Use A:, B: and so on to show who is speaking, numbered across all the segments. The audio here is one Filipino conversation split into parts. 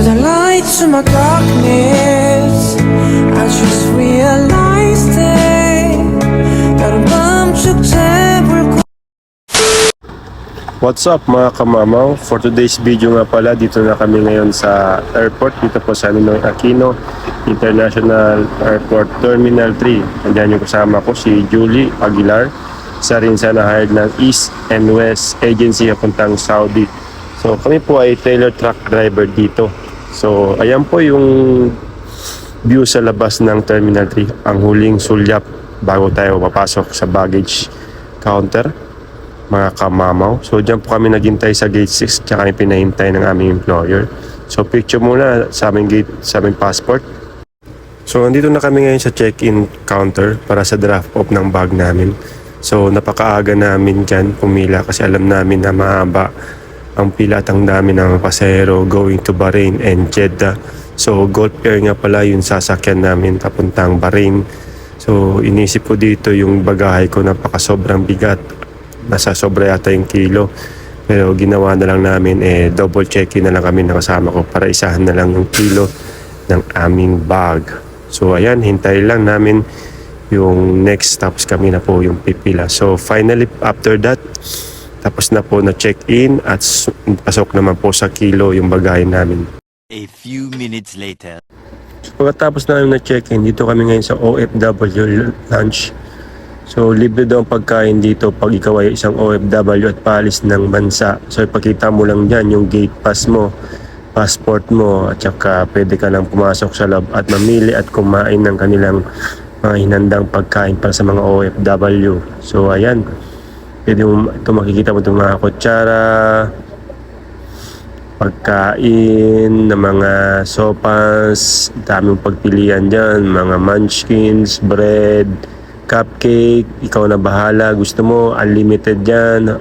A: the light to my darkness. I just realized it. 나를 멈추지.
B: What's up mga kamamaw? For today's video nga pala, dito na kami ngayon sa airport. Dito po sa Ninoy Aquino International Airport Terminal 3. Andiyan yung kasama ko si Julie Aguilar. Isa rin sa na-hired ng East and West Agency papuntang Saudi. So kami po ay trailer truck driver dito. So ayan po yung view sa labas ng Terminal 3. Ang huling sulyap bago tayo papasok sa baggage counter, mga kamamaw. So dyan po kami naghintay sa gate 6, tsaka kami pinahintay ng aming employer. So picture muna sa aming gate, sa aming passport. So nandito na kami ngayon sa check-in counter para sa drop off ng bag namin. So napakaaga namin dyan pumila kasi alam namin na mahaba ang pila at ang dami ng pasahero going to Bahrain and Jeddah. So Gulf Air nga pala yung sasakyan namin papuntang Bahrain. So inisip ko dito yung bagahe ko, napakasobrang bigat. Nasa sobra yata yung kilo, pero ginawa na lang namin double checking na lang kami na kasama ko para isahan na lang yung kilo ng aming bag. So ayan, hintay lang namin yung next stops, kami na po yung pipila. So finally after that, tapos na po na check in at pasok naman po sa kilo yung bagay namin.
C: A few minutes later.
B: So pagkatapos namin na check in, dito kami ngayon sa OFW lunch. So, libre daw ang pagkain dito pag ikaw ay isang OFW at paalis ng bansa. So, ipakita mo lang dyan yung gate pass mo, passport mo, at saka pwede ka lang pumasok sa loob at mamili at kumain ng kanilang mga hinandang pagkain para sa mga OFW. So, ayan. Pwede mo, ito makikita mo itong mga kutsara, pagkain ng mga sopas, daming pagpilian dyan, mga munchkins, bread, cupcake, ikaw na bahala. Gusto mo, unlimited dyan.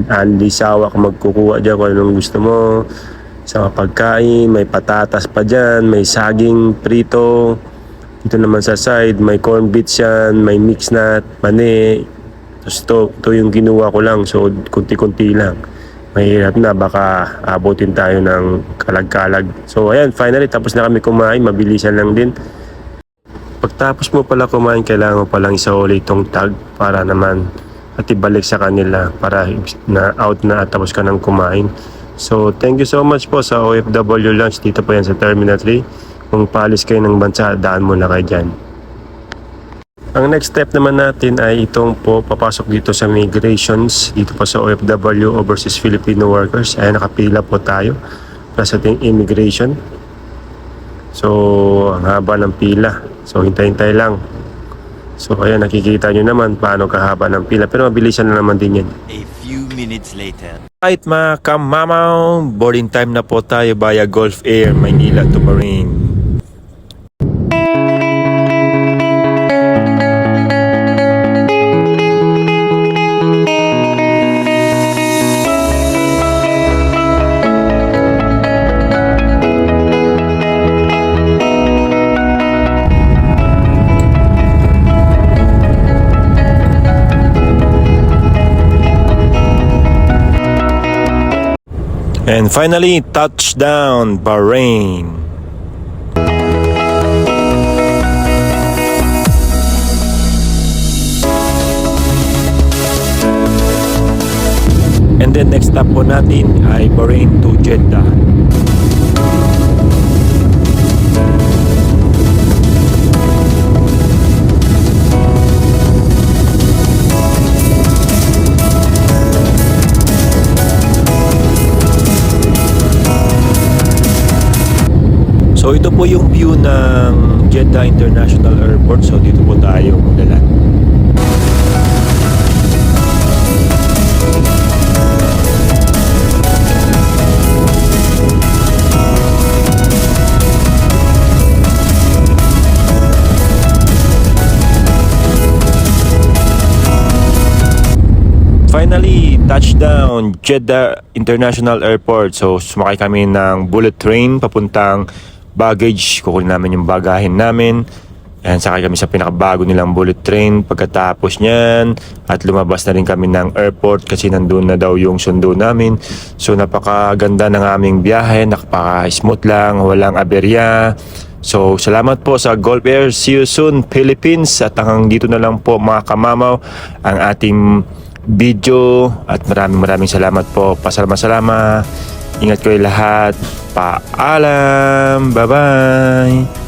B: Hindi sawa ka magkukuha dyan kung anong gusto mo. Sa pagkain, may patatas pa dyan, may saging prito. Dito naman sa side, may corn beets yan, may mixed nut, mani. Tapos ito yung kinuha ko lang, so kunti-kunti lang. Mahirap na, baka abutin tayo ng kalag-kalag. So ayan, finally, tapos na kami kumain, mabilisan lang din. Pagtapos mo pala kumain, kailangan mo palang isauli itong tag para naman at ibalik sa kanila para na out na at tapos ka nang kumain. So thank you so much po sa OFW Lunch. Dito po yan sa Terminal 3. Kung paalis kayo ng bansa, daan mo na kayo dyan. Ang next step naman natin ay itong po papasok dito sa migrations. Dito po sa OFW, Overseas Filipino Workers. Ayan, nakapila po tayo para sa ating immigration. So ang haba ng pila. So hintay-hintay lang. So ayan, nakikita nyo naman paano kahaba ng pila. Pero mabilisan na naman din yan.
C: A few minutes later.
B: Right mga kamamaw, boarding time na po tayo via Gulf Air, Maynila to Bahrain. And finally, touchdown, Bahrain. And then next stop po natin ay Bahrain to Jeddah. So ito po yung view ng Jeddah International Airport. So dito po tayo maglaland. Finally, touchdown Jeddah International Airport. So sumakay kami ng bullet train papuntang baggage. Kukunin namin yung bagahin namin. Ayan, sakay kami sa pinakabago nilang bullet train. Pagkatapos niyan, at lumabas na rin kami ng airport kasi nandun na daw yung sundo namin. So napakaganda ng aming biyahe, napaka-smooth lang, walang aberya. So salamat po sa Gulf Air. See you soon, Philippines. At hanggang dito na lang po mga kamamaw ang ating video. At maraming salamat po. Pasalamat. Ingat kayo lahat. Paalam. Bye-bye.